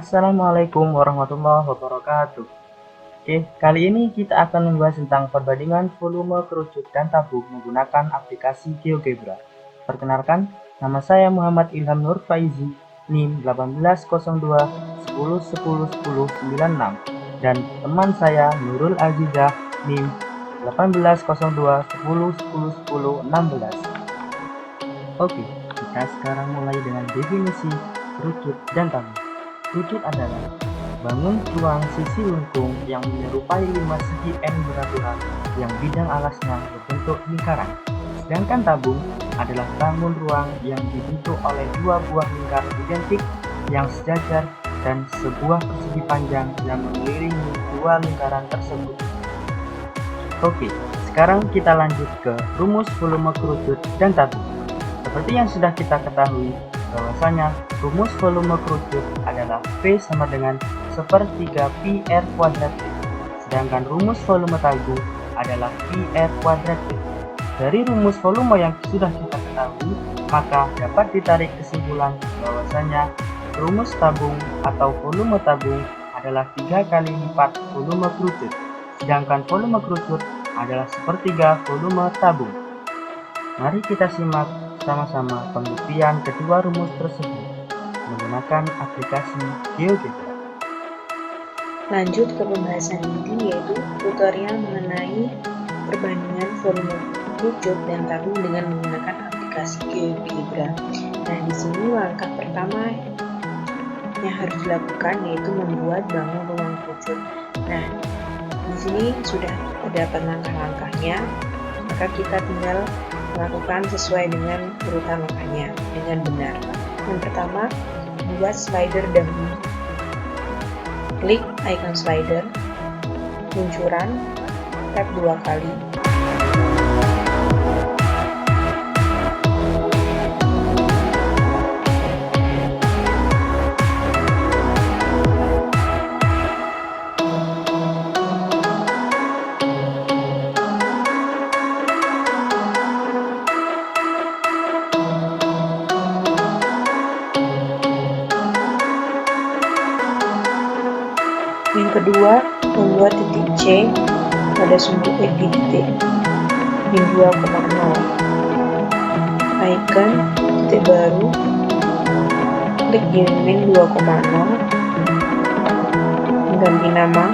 Assalamualaikum warahmatullahi wabarakatuh. Oke, kali ini kita akan membahas tentang perbandingan volume kerucut dan tabung menggunakan aplikasi Geogebra. Perkenalkan, nama saya Muhammad Ilham Nurfaizi, NIM 1802 10 10 10 96, dan teman saya Nurul Azizah, NIM 1802 10 10 10 16. Oke, kita sekarang mulai dengan definisi kerucut dan tabung. Kerucut adalah bangun ruang sisi lengkung yang menyerupai 5 segi N beraturan yang bidang alasnya berbentuk lingkaran. Sedangkan tabung adalah bangun ruang yang dibentuk oleh dua buah lingkar identik yang sejajar dan sebuah persegi panjang yang mengelilingi dua lingkaran tersebut. Oke, sekarang kita lanjut ke rumus volume kerucut dan tabung. Seperti yang sudah kita ketahui, bahwasanya rumus volume kerucut adalah V sama dengan 1/3 pi R kuadrat V, sedangkan rumus volume tabung adalah pi R kuadrat V. Dari rumus volume yang sudah kita ketahui, maka dapat ditarik kesimpulan bahwasanya rumus tabung atau volume tabung adalah 3 kali lipat volume kerucut, sedangkan volume kerucut adalah 1/3 volume tabung. Mari kita simak sama-sama pembuktian kedua rumus tersebut menggunakan aplikasi Geogebra. Lanjut ke pembahasan inti, yaitu tutorial mengenai perbandingan volume kerucut dan tabung dengan menggunakan aplikasi Geogebra. Nah, di sini langkah pertama yang harus dilakukan yaitu membuat bangun ruang kerucut. Nah, di sini sudah terdapat langkah-langkahnya, maka kita tinggal melakukan sesuai dengan urutan langkahnya dengan benar. Yang pertama, buat slider dahulu. Klik icon slider, luncuran, tap 2 kali. Yang kedua, membuat titik C pada sumbu X di titik min 2,0. Icon titik baru, klik di min 2,0, ganti nama,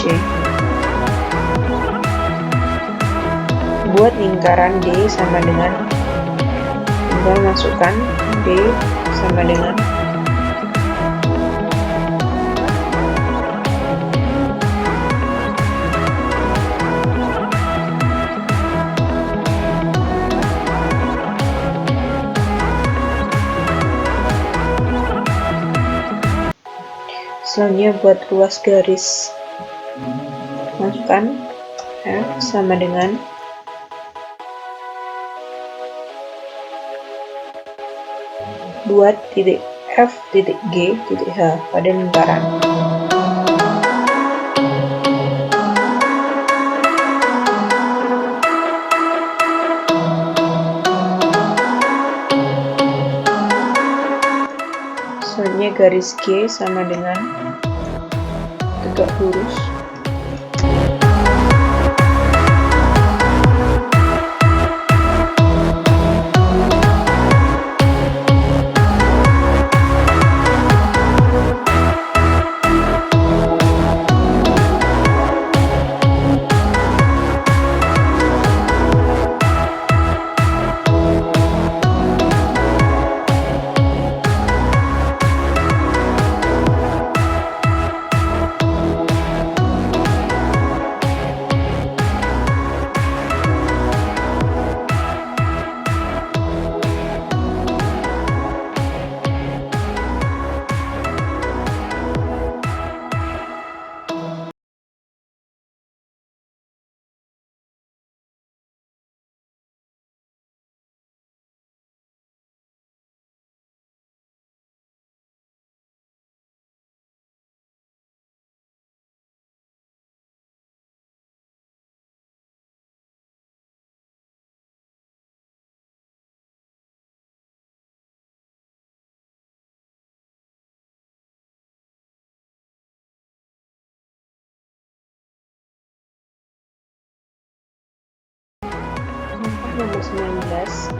C. Buat lingkaran D sama dengan, tinggal masukkan D sama dengan selanjutnya buat ruas garis, masukkan F sama dengan buat titik F titik G titik H pada lingkaran. Selanjutnya garis G sama dengan tegak lurus. nomor 19.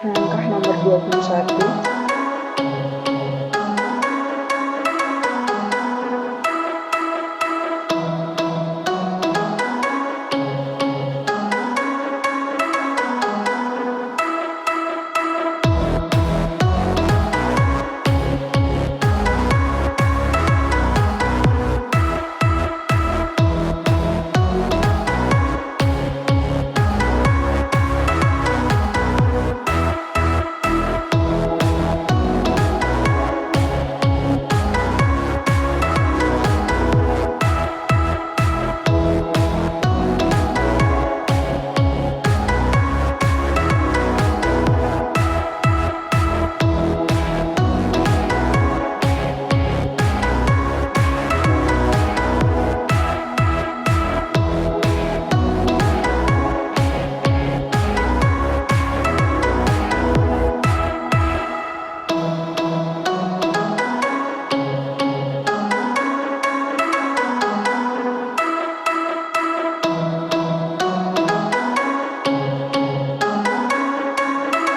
Langkah nomor 21.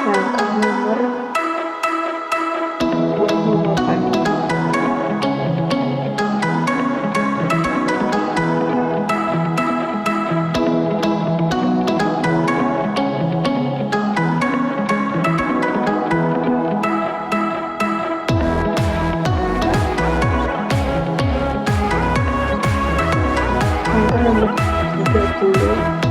Langkah nomor 28. Langkah nomor 30.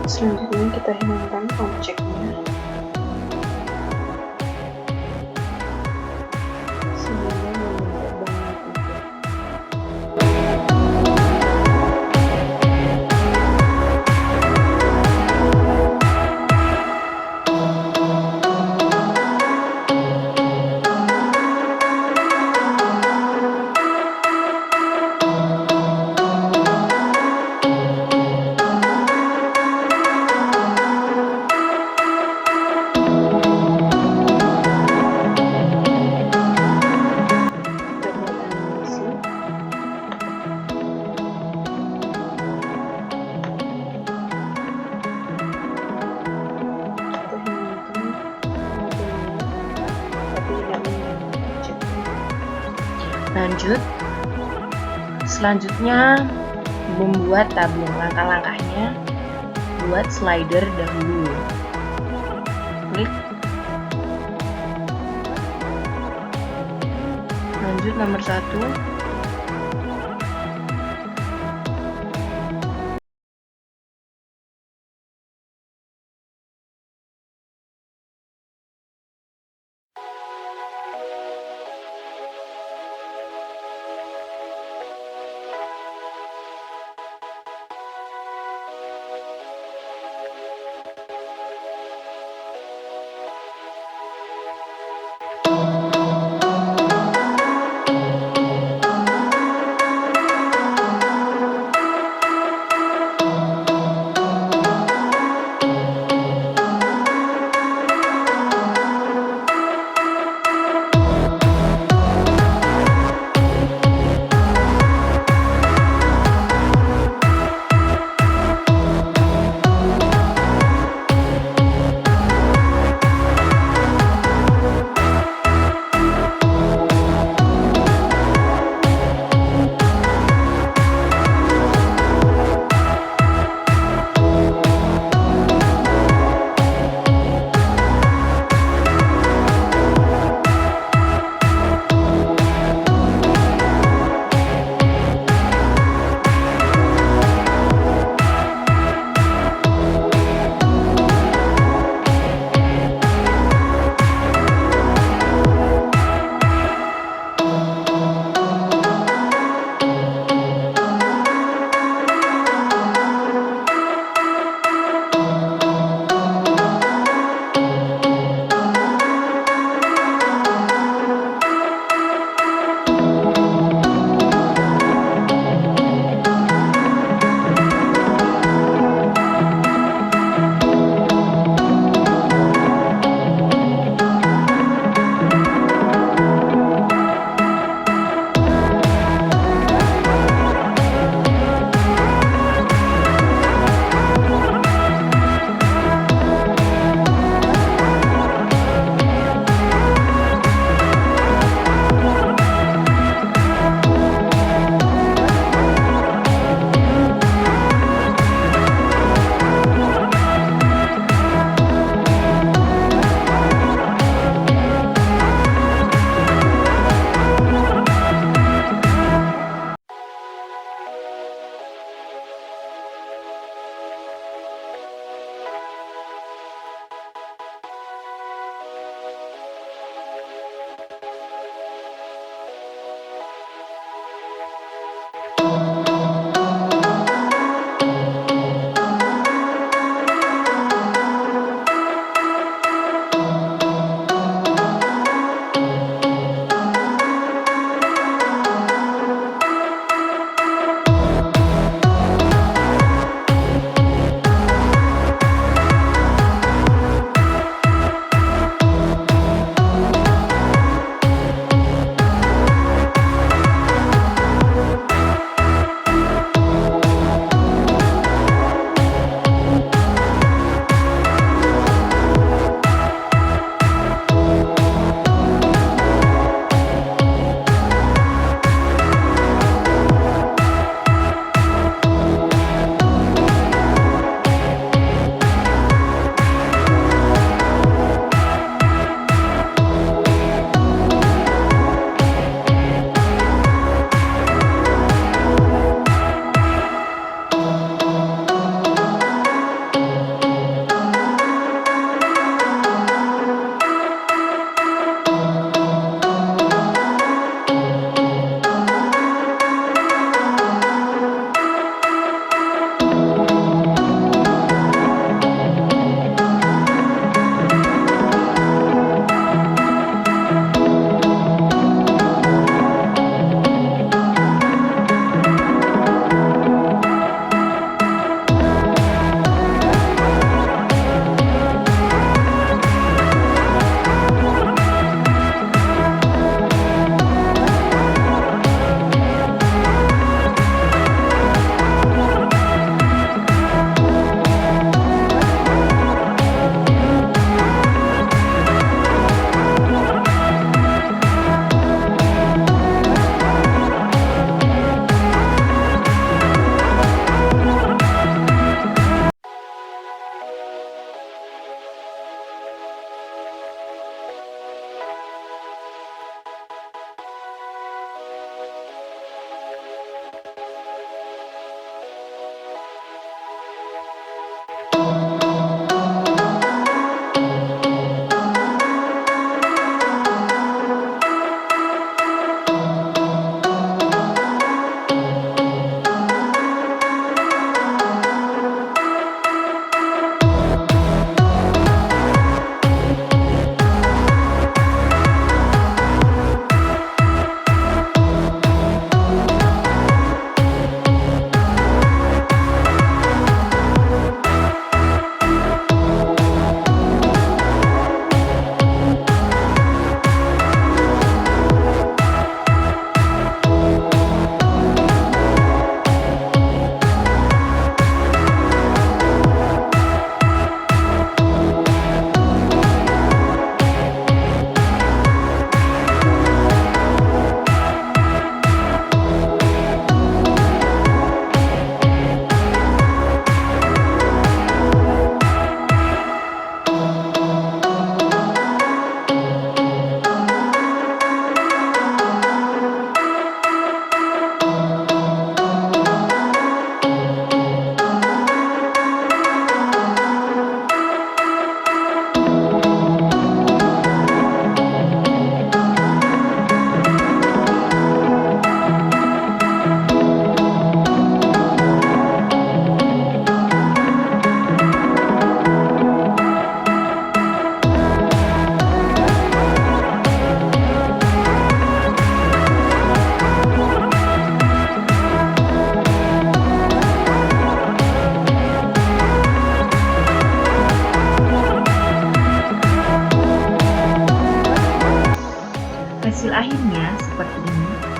Selanjutnya kita hilangkan objeknya. Sebelumnya membentuk banyak untuk. Lanjut. Selanjutnya membuat tabung. Langkah-langkahnya buat slider dahulu. Klik. Lanjut nomor 1.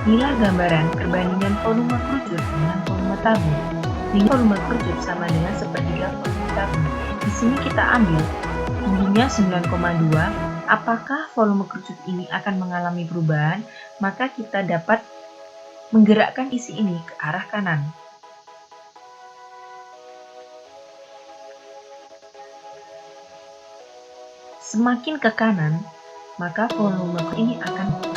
Inilah gambaran perbandingan volume kerucut dengan volume tabung. Dengan volume kerucut sama dengan sepertiga volume tabung. Di sini kita ambil tingginya 9,2. Apakah volume kerucut ini akan mengalami perubahan? Maka kita dapat menggerakkan isi ini ke arah kanan. Semakin ke kanan, maka volume ini akan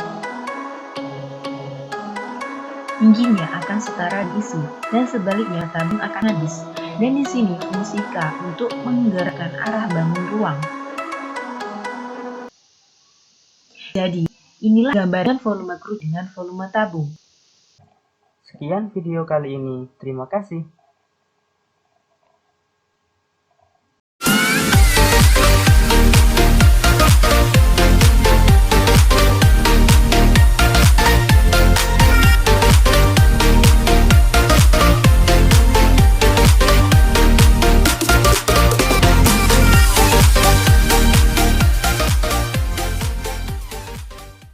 tingginya akan setara diisi, dan sebaliknya tabung akan habis. Dan di sini fungsi K untuk menggerakkan arah bangun ruang. Jadi, inilah gambaran volume kerucut dengan volume tabung. Sekian video kali ini. Terima kasih.